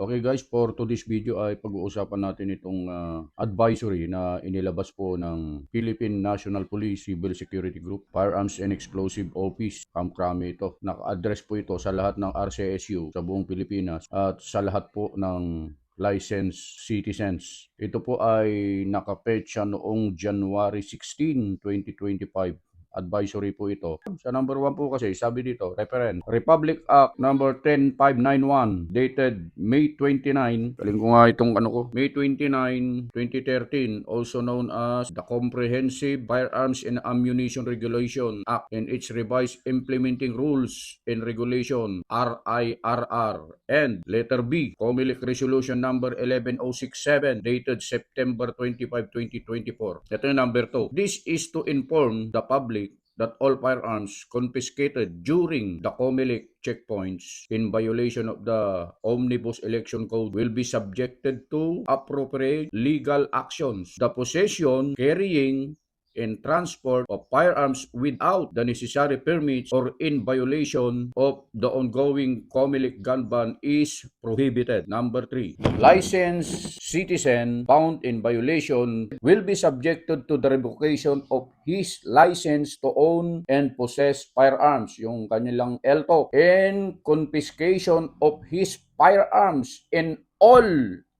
Okay guys, for today's video ay pag-uusapan natin itong advisory na inilabas po ng Philippine National Police Civil Security Group, Firearms and Explosive Office, Kamkrame ito. Naka-address po ito sa lahat ng RCSU sa buong Pilipinas at sa lahat po ng licensed citizens. Ito po ay nakapetsa noong January 16, 2025. Advisory po ito. Sa number 1 po kasi, sabi dito, Referent, Republic Act number 10591 dated May 29, galing ko nga itong May 29, 2013, also known as the Comprehensive Firearms and Ammunition Regulation Act and its revised implementing rules and regulation, RIRR, and letter B, COMELEC Resolution number 11067 dated September 25, 2024. Ito yung number 2. This is to inform the public that all firearms confiscated during the COMELEC checkpoints in violation of the Omnibus Election Code will be subjected to appropriate legal actions. The possession, carrying, and transport of firearms without the necessary permits or in violation of the ongoing COMELEC gun ban is prohibited. Number 3, licensed citizen found in violation will be subjected to the revocation of his license to own and possess firearms, yung kanilang LTO, and confiscation of his firearms and all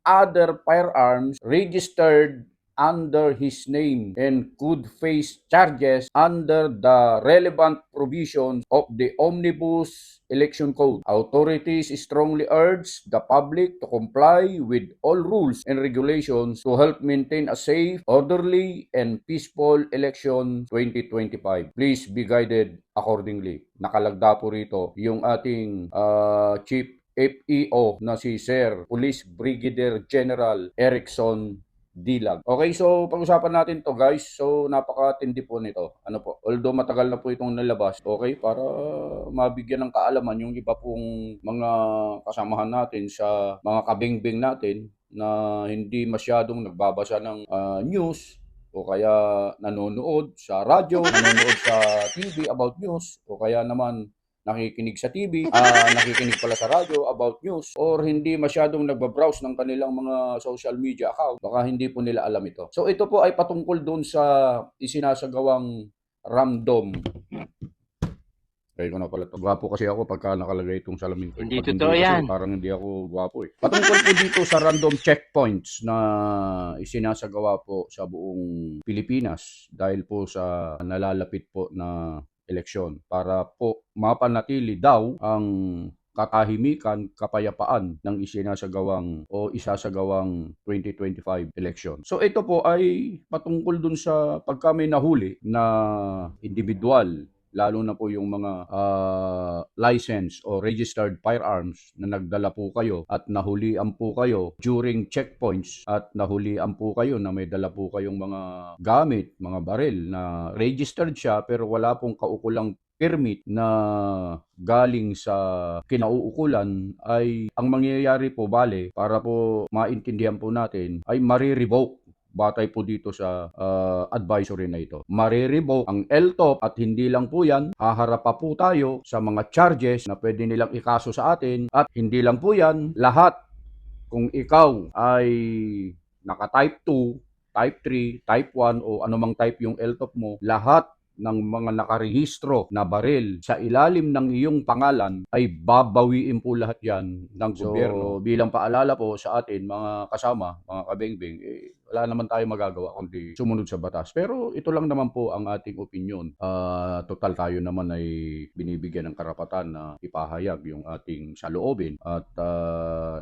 other firearms registered under his name and could face charges under the relevant provisions of the Omnibus Election Code. Authorities strongly urge the public to comply with all rules and regulations to help maintain a safe, orderly, and peaceful election 2025. Please be guided accordingly. Nakalagda po rito yung ating Chief FEO na si Sir Police Brigadier General Erickson Dilag. Okay, so pag-usapan natin to guys. So napakatindi po nito. Although matagal na po itong nalabas, okay, para mabigyan ng kaalaman yung iba pong mga kasamahan natin sa mga kabingbing natin na hindi masyadong nagbabasa ng news o kaya nanonood sa radyo, nanonood sa TV about news o kaya naman nakikinig sa TV, nakikinig pala sa radyo about news, or hindi masyadong nagbabrowse ng kanilang mga social media account, baka hindi po nila alam ito. So ito po ay patungkol doon sa isinasagawang random. Kaya ko na pala ito. Gwapo kasi ako pagka nakalagay itong salamin ko. Hindi Pag totoo kasi, yan. parang hindi ako gwapo eh. Patungkol po dito sa random checkpoints na isinasagawa po sa buong Pilipinas dahil po sa nalalapit po na eleksyon para po mapanatili daw ang katahimikan, kapayapaan ng isinasagawang o isasagawang 2025 election. So ito po ay patungkol dun sa pagka may nahuli na individual, lalo na po yung mga licensed o registered firearms na nagdala po kayo at nahulian po kayo during checkpoints at nahulian po kayo na may dala po kayong mga gamit, mga baril na registered siya pero wala pong kaukulang permit na galing sa kinauukulan, ay ang mangyayari po para po maintindihan po natin ay marirevoke. Batay po dito sa advisory na ito. Marirevoke ang LTOP at hindi lang po yan, haharap pa po tayo sa mga charges na pwede nilang ikaso sa atin at hindi lang po yan, lahat. Kung ikaw ay naka-type 2, type 3, type 1 o anumang type yung LTOP mo, lahat ng mga nakarehistro na baril sa ilalim ng iyong pangalan ay babawiin po lahat yan ng gobyerno. So, bilang paalala po sa atin mga kasama, mga kabingbing, wala naman tayo magagawa kundi sumunod sa batas. Pero ito lang naman po ang ating opinion. Total tayo naman ay binibigyan ng karapatan na ipahayag yung ating saloobin at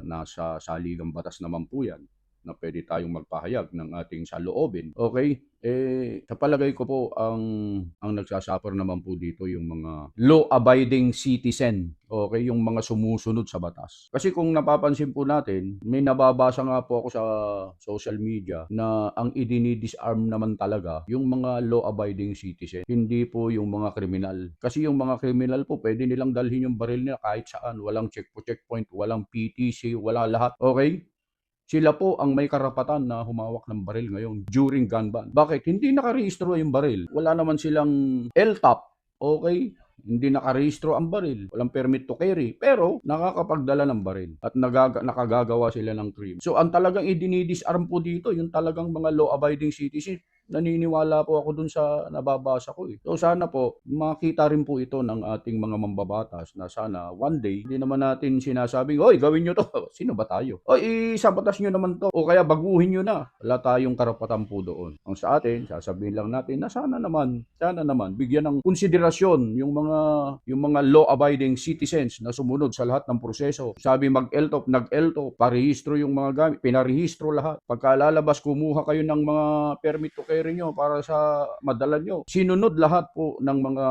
nasa saligang batas naman po yan na pwede tayong magpahayag ng ating saloobin. Okay? Sa palagay ko po, ang nagsasuffer naman po dito yung mga law-abiding citizen. Okay? Yung mga sumusunod sa batas. Kasi kung napapansin po natin, may nababasa nga po ako sa social media na ang idinidisarm naman talaga yung mga law-abiding citizen. Hindi po yung mga kriminal. Kasi yung mga kriminal po, pwede nilang dalhin yung baril nila kahit saan. Walang checkpoint, walang PTC, wala lahat. Okay? Sila po ang may karapatan na humawak ng baril ngayon during gun ban. Bakit? Hindi nakarehistro yung baril. Wala naman silang LTOP. Okay? hindi nakarehistro ang baril, walang permit to carry, pero nakakapagdala ng baril at nakagagawa sila ng crime. So ang talagang idinidisarm po dito, yung talagang mga law-abiding citizens. Naniniwala po ako dun sa nababasa ko. So sana po makita rin po ito ng ating mga mambabatas na sana one day hindi naman natin sinasabing, "Hoy, gawin nyo to." Sino ba tayo? O isabatas nyo naman to o kaya baguhin nyo na. Wala tayong karapatan po doon. Ang sa atin, sasabihin lang natin na sana naman bigyan ng konsiderasyon yung mga law-abiding citizens na sumunod sa lahat ng proseso. Sabi mag-LTOP, nag-LTOP, parehistro yung mga gamit, pinarehistro lahat. Pagka lalabas, kumuha kayo ng mga permit to carry nyo para sa madala nyo. Sinunod lahat po ng mga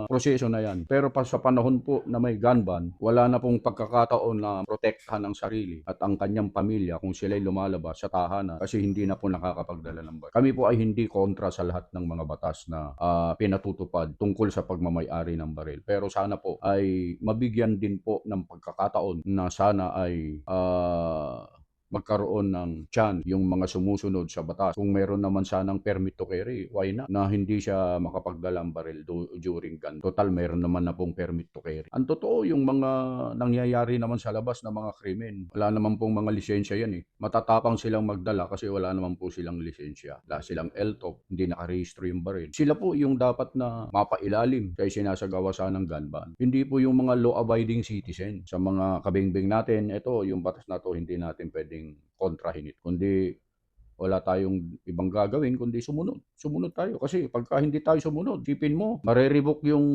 proseso na yan. Pero pa sa panahon po na may gun ban, wala na pong pagkakataon na protektahan ang sarili at ang kanyang pamilya kung sila'y lumalabas sa tahanan kasi hindi na po nakakapagdala ng baril. Kami po ay hindi kontra sa lahat ng mga batas na pinatutupad tungkol sa pagmamay-ari ng baril. Pero sana po ay mabigyan din po ng pagkakataon na sana ay magkaroon ng tiyan yung mga sumusunod sa batas. Kung meron naman sanang permit to carry, why not? Na hindi siya makapagdala ng baril during gun. Total, meron naman na pong permit to carry. Ang totoo, yung mga nangyayari naman sa labas na mga krimen, wala naman pong mga lisensya yan eh. Matatapang silang magdala kasi wala naman po silang lisensya. Wala silang LTOP, hindi nakarehistro yung baril. Sila po yung dapat na mapailalim kaya sinasagawa ng gun ban. Hindi po yung mga law-abiding citizen. Sa mga kabingbing natin, ito, yung batas na to, hindi natin pwedeng kontrahin ito. Kundi wala tayong ibang gagawin kundi sumunod. Sumunod tayo. Kasi pagka hindi tayo sumunod, sipin mo, marerevoke yung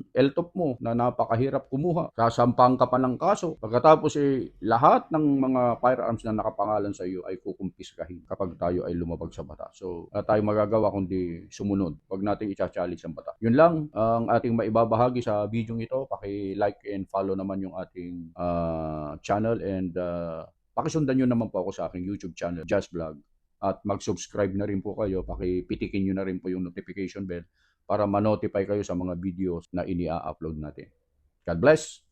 LTOP mo na napakahirap kumuha. Sasampahan ka pa ng kaso. Pagkatapos lahat ng mga firearms na nakapangalan sa iyo ay kukumpiskahin kapag tayo ay lumabag sa batas. So, wala tayong magagawa kundi sumunod. Huwag natin i-challenge ang batas. Yun lang ang ating maibabahagi sa video ito. Paki-like and follow naman yung ating channel and pakisundan nyo naman po ako sa aking YouTube channel, Just Vlog. At mag-subscribe na rin po kayo. Pakipitikin nyo na rin po yung notification bell para ma-notify kayo sa mga videos na ini-upload natin. God bless!